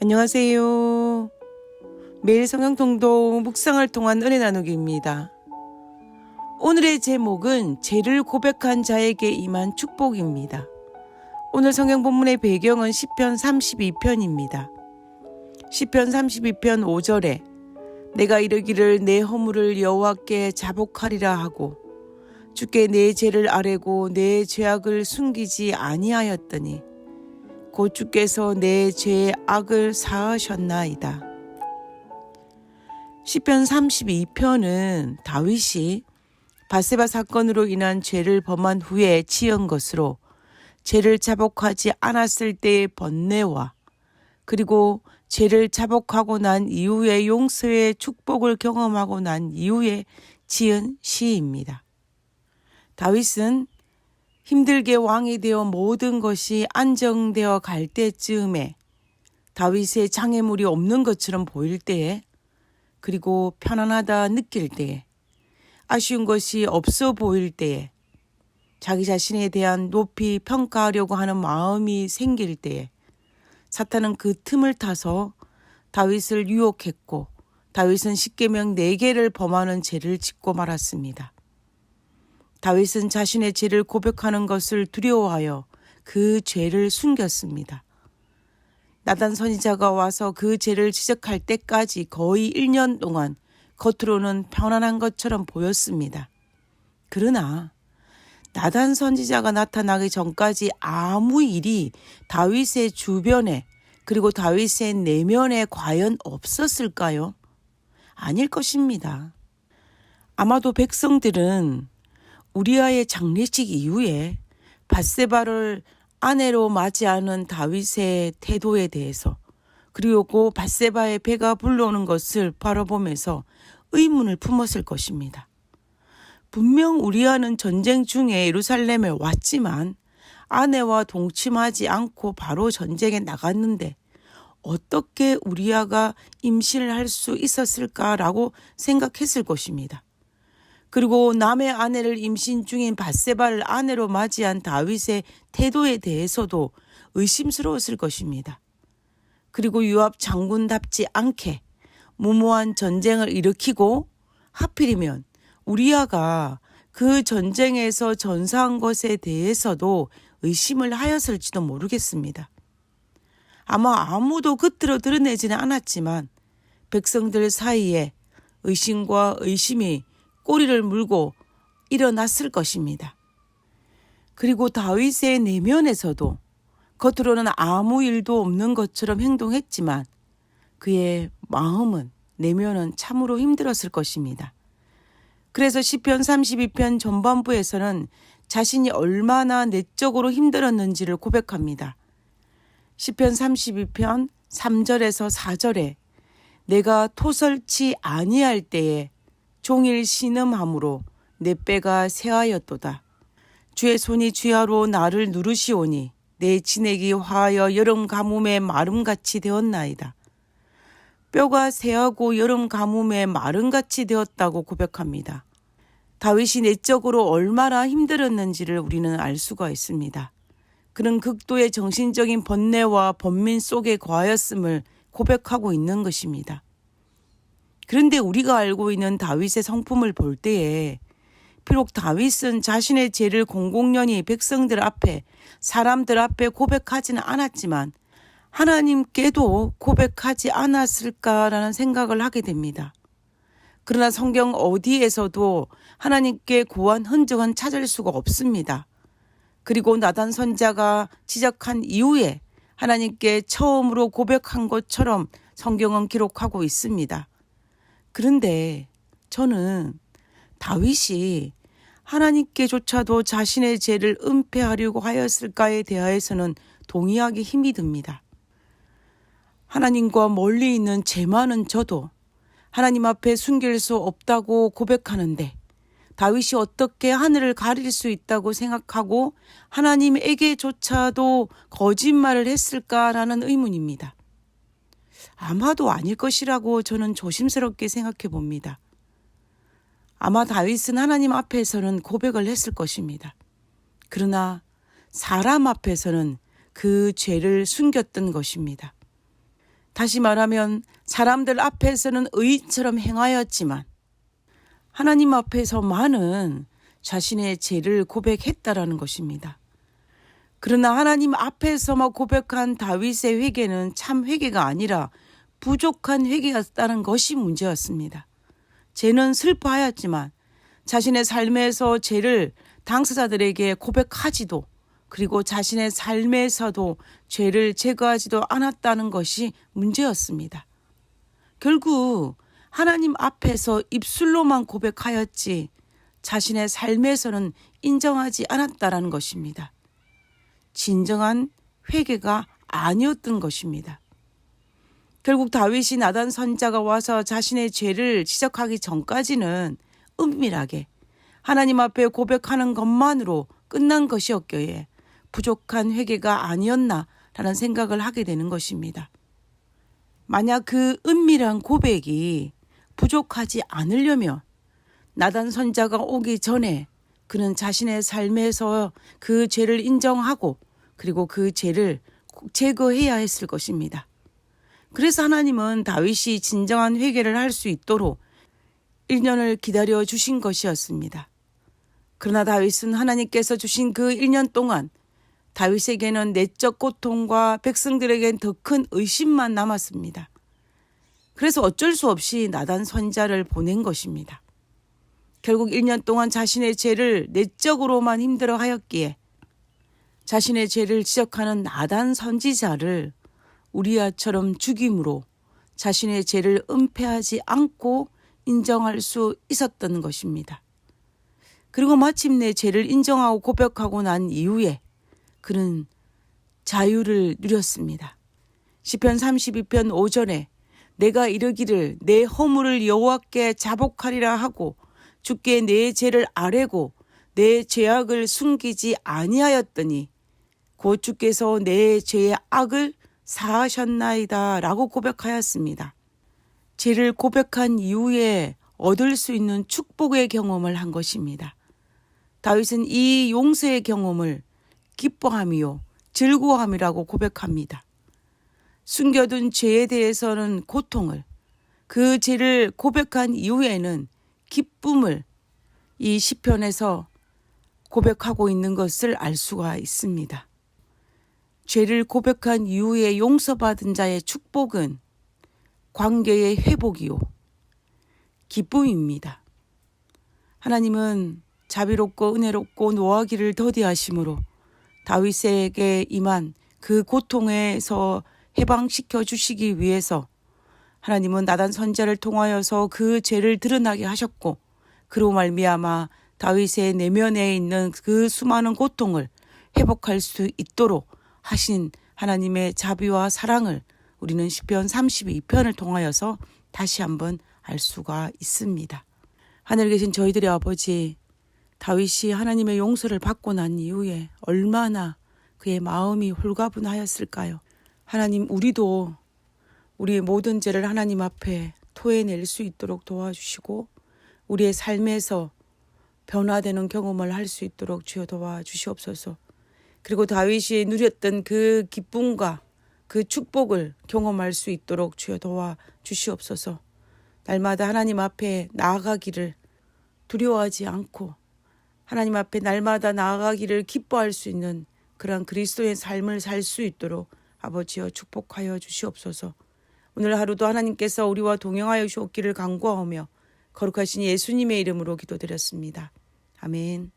안녕하세요. 매일 성경통독 묵상을 통한 은혜 나누기입니다. 오늘의 제목은 죄를 고백한 자에게 임한 축복입니다. 오늘 성경 본문의 배경은 시편 32편입니다. 시편 32편 5절에 내가 이르기를 내 허물을 여호와께 자복하리라 하고 주께 내 죄를 아뢰고 내 죄악을 숨기지 아니하였더니 곧 주께서 내 죄의 악을 사하셨나이다. 시편 32편은 다윗이 밧세바 사건으로 인한 죄를 범한 후에 지은 것으로 죄를 자복하지 않았을 때의 번뇌와 그리고 죄를 자복하고 난 이후에 용서의 축복을 경험하고 난 이후에 지은 시입니다. 다윗은 힘들게 왕이 되어 모든 것이 안정되어 갈 때쯤에 다윗의 장애물이 없는 것처럼 보일 때에 그리고 편안하다 느낄 때에 아쉬운 것이 없어 보일 때에 자기 자신에 대한 높이 평가하려고 하는 마음이 생길 때에 사탄은 그 틈을 타서 다윗을 유혹했고 다윗은 십계명 4개를 범하는 죄를 짓고 말았습니다. 다윗은 자신의 죄를 고백하는 것을 두려워하여 그 죄를 숨겼습니다. 나단 선지자가 와서 그 죄를 지적할 때까지 거의 1년 동안 겉으로는 편안한 것처럼 보였습니다. 그러나 나단 선지자가 나타나기 전까지 아무 일이 다윗의 주변에 그리고 다윗의 내면에 과연 없었을까요? 아닐 것입니다. 아마도 백성들은 우리아의 장례식 이후에 밧세바를 아내로 맞이하는 다윗의 태도에 대해서 그리고 밧세바의 배가 불러오는 것을 바라보면서 의문을 품었을 것입니다. 분명 우리아는 전쟁 중에 예루살렘에 왔지만 아내와 동침하지 않고 바로 전쟁에 나갔는데 어떻게 우리아가 임신을 할 수 있었을까라고 생각했을 것입니다. 그리고 남의 아내를 임신 중인 밧세바를 아내로 맞이한 다윗의 태도에 대해서도 의심스러웠을 것입니다. 그리고 요압 장군답지 않게 무모한 전쟁을 일으키고 하필이면 우리아가 그 전쟁에서 전사한 것에 대해서도 의심을 하였을지도 모르겠습니다. 아마 아무도 겉으로 드러내지는 않았지만 백성들 사이에 의심과 의심이 꼬리를 물고 일어났을 것입니다. 그리고 다윗의 내면에서도 겉으로는 아무 일도 없는 것처럼 행동했지만 그의 마음은 내면은 참으로 힘들었을 것입니다. 그래서 시편 32편 전반부에서는 자신이 얼마나 내적으로 힘들었는지를 고백합니다. 시편 32편 3절에서 4절에 내가 토설치 아니할 때에 종일 신음함으로 내 뼈가 쇠하였도다. 주의 손이 쥐하로 나를 누르시오니 내 진액이 화하여 여름 가뭄의 마름같이 되었나이다. 뼈가 쇠하고 여름 가뭄의 마름같이 되었다고 고백합니다. 다윗이 내적으로 얼마나 힘들었는지를 우리는 알 수가 있습니다. 그는 극도의 정신적인 번뇌와 번민 속에 거하였음을 고백하고 있는 것입니다. 그런데 우리가 알고 있는 다윗의 성품을 볼 때에 비록 다윗은 자신의 죄를 공공연히 백성들 앞에 사람들 앞에 고백하지는 않았지만 하나님께도 고백하지 않았을까라는 생각을 하게 됩니다. 그러나 성경 어디에서도 하나님께 고한 흔적은 찾을 수가 없습니다. 그리고 나단 선지자가 지적한 이후에 하나님께 처음으로 고백한 것처럼 성경은 기록하고 있습니다. 그런데 저는 다윗이 하나님께조차도 자신의 죄를 은폐하려고 하였을까에 대하여서는 동의하기 힘이 듭니다. 하나님과 멀리 있는 죄만은 저도 하나님 앞에 숨길 수 없다고 고백하는데 다윗이 어떻게 하늘을 가릴 수 있다고 생각하고 하나님에게조차도 거짓말을 했을까라는 의문입니다. 아마도 아닐 것이라고 저는 조심스럽게 생각해 봅니다. 아마 다윗은 하나님 앞에서는 고백을 했을 것입니다. 그러나 사람 앞에서는 그 죄를 숨겼던 것입니다. 다시 말하면 사람들 앞에서는 의인처럼 행하였지만 하나님 앞에서만은 자신의 죄를 고백했다라는 것입니다. 그러나 하나님 앞에서만 고백한 다윗의 회개는 참 회개가 아니라 부족한 회개였다는 것이 문제였습니다. 죄는 슬퍼하였지만 자신의 삶에서 죄를 당사자들에게 고백하지도 그리고 자신의 삶에서도 죄를 제거하지도 않았다는 것이 문제였습니다. 결국 하나님 앞에서 입술로만 고백하였지 자신의 삶에서는 인정하지 않았다라는 것입니다. 진정한 회개가 아니었던 것입니다. 결국 다윗이 나단 선지자가 와서 자신의 죄를 지적하기 전까지는 은밀하게 하나님 앞에 고백하는 것만으로 끝난 것이었기에 부족한 회개가 아니었나라는 생각을 하게 되는 것입니다. 만약 그 은밀한 고백이 부족하지 않으려면 나단 선지자가 오기 전에 그는 자신의 삶에서 그 죄를 인정하고 그리고 그 죄를 제거해야 했을 것입니다. 그래서 하나님은 다윗이 진정한 회개를 할 수 있도록 1년을 기다려 주신 것이었습니다. 그러나 다윗은 하나님께서 주신 그 1년 동안 다윗에게는 내적 고통과 백성들에겐 더 큰 의심만 남았습니다. 그래서 어쩔 수 없이 나단 선지자를 보낸 것입니다. 결국 1년 동안 자신의 죄를 내적으로만 힘들어하였기에 자신의 죄를 지적하는 나단 선지자를 우리아처럼 죽임으로 자신의 죄를 은폐하지 않고 인정할 수 있었던 것입니다. 그리고 마침내 죄를 인정하고 고백하고 난 이후에 그는 자유를 누렸습니다. 시편 32편 5절에 내가 이르기를 내 허물을 여호와께 자복하리라 하고 주께 내 죄를 아뢰고 내 죄악을 숨기지 아니하였더니 곧 주께서 내 죄의 악을 사하셨나이다 라고 고백하였습니다. 죄를 고백한 이후에 얻을 수 있는 축복의 경험을 한 것입니다. 다윗은 이 용서의 경험을 기뻐함이요 즐거움이라고 고백합니다. 숨겨둔 죄에 대해서는 고통을, 그 죄를 고백한 이후에는 기쁨을 이 시편에서 고백하고 있는 것을 알 수가 있습니다. 죄를 고백한 이후에 용서받은 자의 축복은 관계의 회복이요 기쁨입니다. 하나님은 자비롭고 은혜롭고 노하기를 더디하심으로 다윗에게 임한 그 고통에서 해방시켜 주시기 위해서 하나님은 나단 선지자를 통하여서 그 죄를 드러나게 하셨고 그로 말미암아 다윗의 내면에 있는 그 수많은 고통을 회복할 수 있도록 하신 하나님의 자비와 사랑을 우리는 시편 32편을 통하여서 다시 한번 알 수가 있습니다. 하늘에 계신 저희들의 아버지, 다윗이 하나님의 용서를 받고 난 이후에 얼마나 그의 마음이 홀가분하였을까요? 하나님, 우리도 우리의 모든 죄를 하나님 앞에 토해낼 수 있도록 도와주시고 우리의 삶에서 변화되는 경험을 할 수 있도록 주여 도와주시옵소서. 그리고 다윗이 누렸던 그 기쁨과 그 축복을 경험할 수 있도록 주여 도와주시옵소서. 날마다 하나님 앞에 나아가기를 두려워하지 않고 하나님 앞에 날마다 나아가기를 기뻐할 수 있는 그런 그리스도의 삶을 살 수 있도록 아버지여 축복하여 주시옵소서. 오늘 하루도 하나님께서 우리와 동행하여 주옵기를 간구하오며 거룩하신 예수님의 이름으로 기도드렸습니다. 아멘.